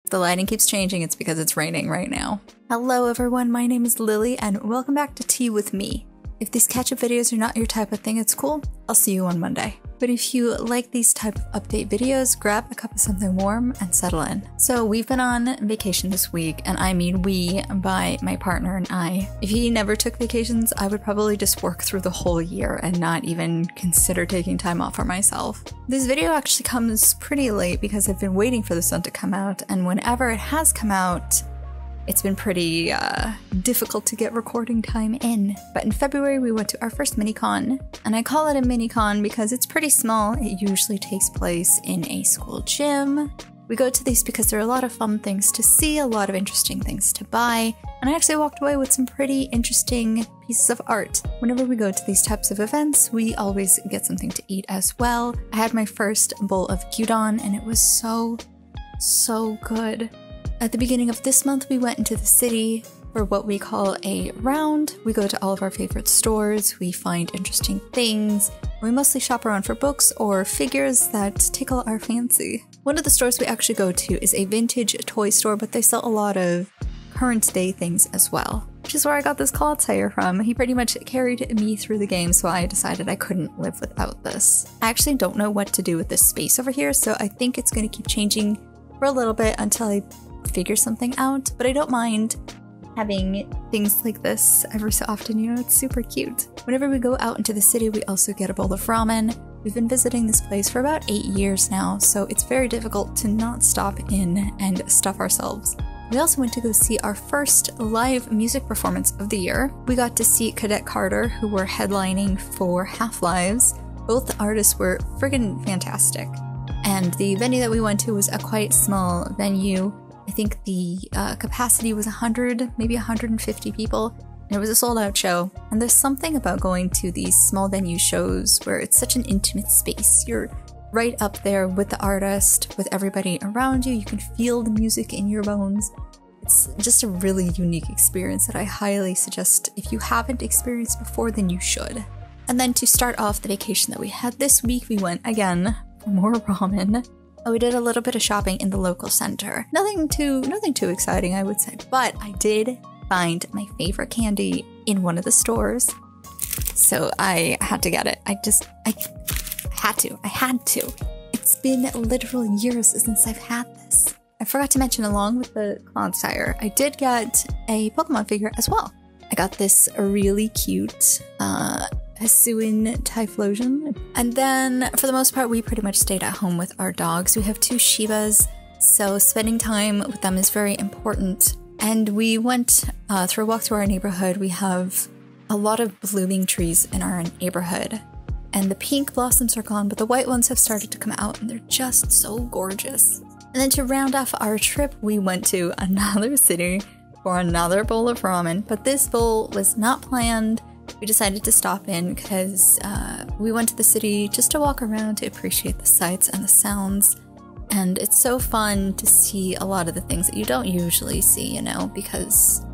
If the lighting keeps changing, it's because it's raining right now. Hello everyone, my name is Lily and welcome back to Tea with Me. If these catch-up videos are not your type of thing, it's cool. I'll see you on Monday. But if you like these type of update videos, grab a cup of something warm and settle in. So we've been on vacation this week, and I mean we by my partner and I. If he never took vacations, I would probably just work through the whole year and not even consider taking time off for myself. This video actually comes pretty late because I've been waiting for the sun to come out, and whenever it has come out, it's been pretty difficult to get recording time in. But in February we went to our first mini-con, and I call it a mini-con because it's pretty small. It usually takes place in a school gym. We go to these because there are a lot of fun things to see, a lot of interesting things to buy, and I actually walked away with some pretty interesting pieces of art. Whenever we go to these types of events, we always get something to eat as well. I had my first bowl of gyudon and it was so good. At the beginning of this month, we went into the city for what we call a round. We go to all of our favorite stores, we find interesting things, we mostly shop around for books or figures that tickle our fancy. One of the stores we actually go to is a vintage toy store, but they sell a lot of current day things as well, which is where I got this cloth tire from. He pretty much carried me through the game, so I decided I couldn't live without this. I actually don't know what to do with this space over here, so I think it's going to keep changing for a little bit until I figure something out, but I don't mind having things like this every so often, you know, it's super cute. Whenever we go out into the city, we also get a bowl of ramen. We've been visiting this place for about 8 years now, so it's very difficult to not stop in and stuff ourselves. We also went to go see our first live music performance of the year. We got to see Cadet Carter, who were headlining for Half-Lives. Both artists were friggin' fantastic. And the venue that we went to was a quite small venue. I think the capacity was 100, maybe 150 people, and it was a sold-out show. And there's something about going to these small venue shows where it's such an intimate space. You're right up there with the artist, with everybody around you. You can feel the music in your bones. It's just a really unique experience that I highly suggest. If you haven't experienced before, then you should. And then to start off the vacation that we had this week, we went again for more ramen. We did a little bit of shopping in the local center. Nothing too exciting, I would say, but I did find my favorite candy in one of the stores, so I had to get it. I had to. It's been literal years since I've had this. I forgot to mention, along with the cloth tire, I did get a Pokemon figure as well. I got this really cute Hisuian Typhlosion. And then, for the most part, we pretty much stayed at home with our dogs. We have 2 Shibas, so spending time with them is very important. And we went through a walk through our neighborhood. We have a lot of blooming trees in our neighborhood. And the pink blossoms are gone, but the white ones have started to come out, and they're just so gorgeous. And then to round off our trip, we went to another city for another bowl of ramen, but this bowl was not planned. We decided to stop in because we went to the city just to walk around, to appreciate the sights and the sounds. And it's so fun to see a lot of the things that you don't usually see, you know, because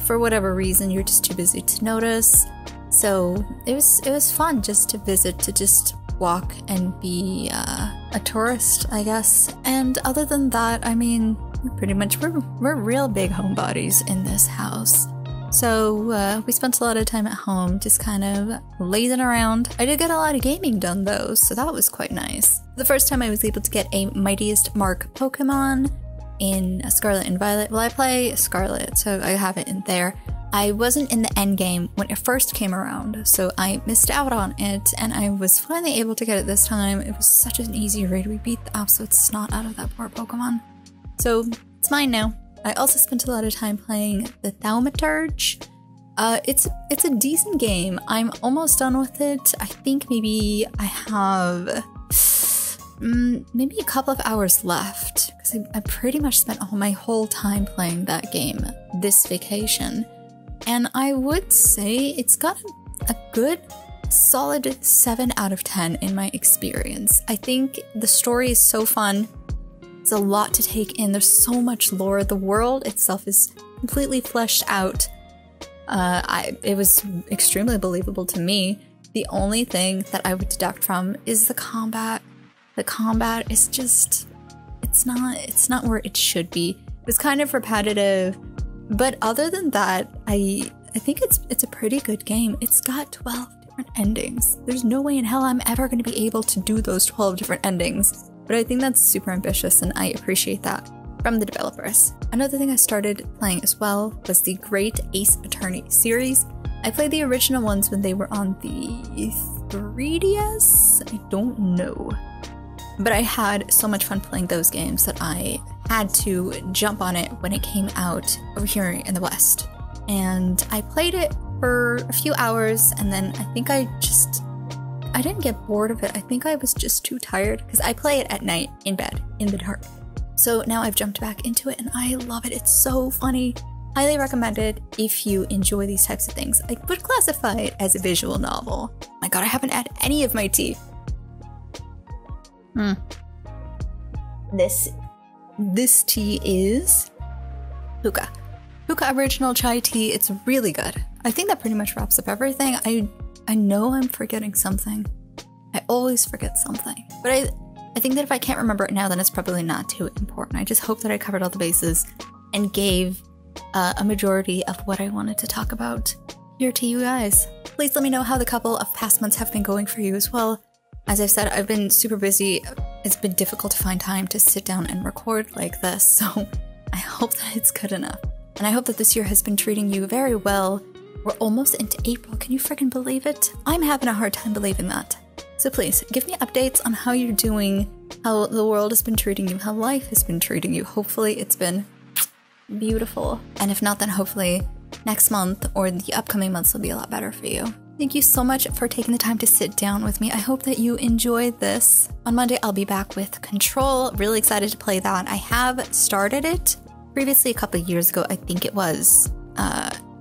for whatever reason, you're just too busy to notice. So it was fun just to visit, to just walk and be a tourist, I guess. And other than that, I mean, pretty much we're real big homebodies in this house. So we spent a lot of time at home just kind of lazing around. I did get a lot of gaming done though, so that was quite nice. The first time I was able to get a Mightiest Mark Pokemon in Scarlet and Violet. Well, I play Scarlet, so I have it in there. I wasn't in the end game when it first came around, so I missed out on it, and I was finally able to get it this time. It was such an easy raid. We beat the absolute snot out of that poor Pokemon. So it's mine now. I also spent a lot of time playing the Thaumaturge. It's a decent game. I'm almost done with it. I think maybe I have maybe a couple of hours left, because I pretty much spent my whole time playing that game this vacation. And I would say it's got a good solid 7 out of 10 in my experience. I think the story is so fun. It's a lot to take in. There's so much lore. The world itself is completely fleshed out. It was extremely believable to me. The only thing that I would deduct from is the combat. The combat is just, it's not where it should be. It was kind of repetitive, but other than that, I think it's a pretty good game. It's got 12 different endings. There's no way in hell I'm ever going to be able to do those 12 different endings, but I think that's super ambitious and I appreciate that from the developers. Another thing I started playing as well was the Great Ace Attorney series. I played the original ones when they were on the 3DS? I don't know. But I had so much fun playing those games that I had to jump on it when it came out over here in the West. And I played it for a few hours and then I think I didn't get bored of it. I think I was just too tired because I play it at night in bed, in the dark. So now I've jumped back into it and I love it. It's so funny. Highly recommended if you enjoy these types of things. I would classify it as a visual novel. My god, I haven't had any of my tea. This tea is Hookah. Hookah original chai tea. It's really good. I think that pretty much wraps up everything. I know I'm forgetting something. I always forget something. But I think that if I can't remember it now, then it's probably not too important. I just hope that I covered all the bases and gave a majority of what I wanted to talk about here to you guys. Please let me know how the couple of past months have been going for you as well. As I've said, I've been super busy. It's been difficult to find time to sit down and record like this, so I hope that it's good enough. And I hope that this year has been treating you very well. We're almost into April. Can you freaking believe it? I'm having a hard time believing that. So please, give me updates on how you're doing, how the world has been treating you, how life has been treating you. Hopefully it's been beautiful. And if not, then hopefully next month or the upcoming months will be a lot better for you. Thank you so much for taking the time to sit down with me. I hope that you enjoyed this. On Monday, I'll be back with Control. Really excited to play that. I have started it previously a couple of years ago. I think it was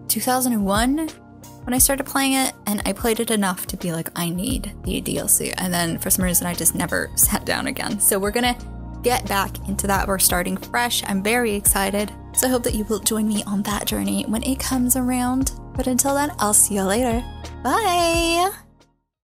2001 when I started playing it, and I played it enough to be like, I need the DLC. And then for some reason, I just never sat down again. So we're gonna get back into that. We're starting fresh. I'm very excited. So I hope that you will join me on that journey when it comes around. But until then, I'll see you later. Bye!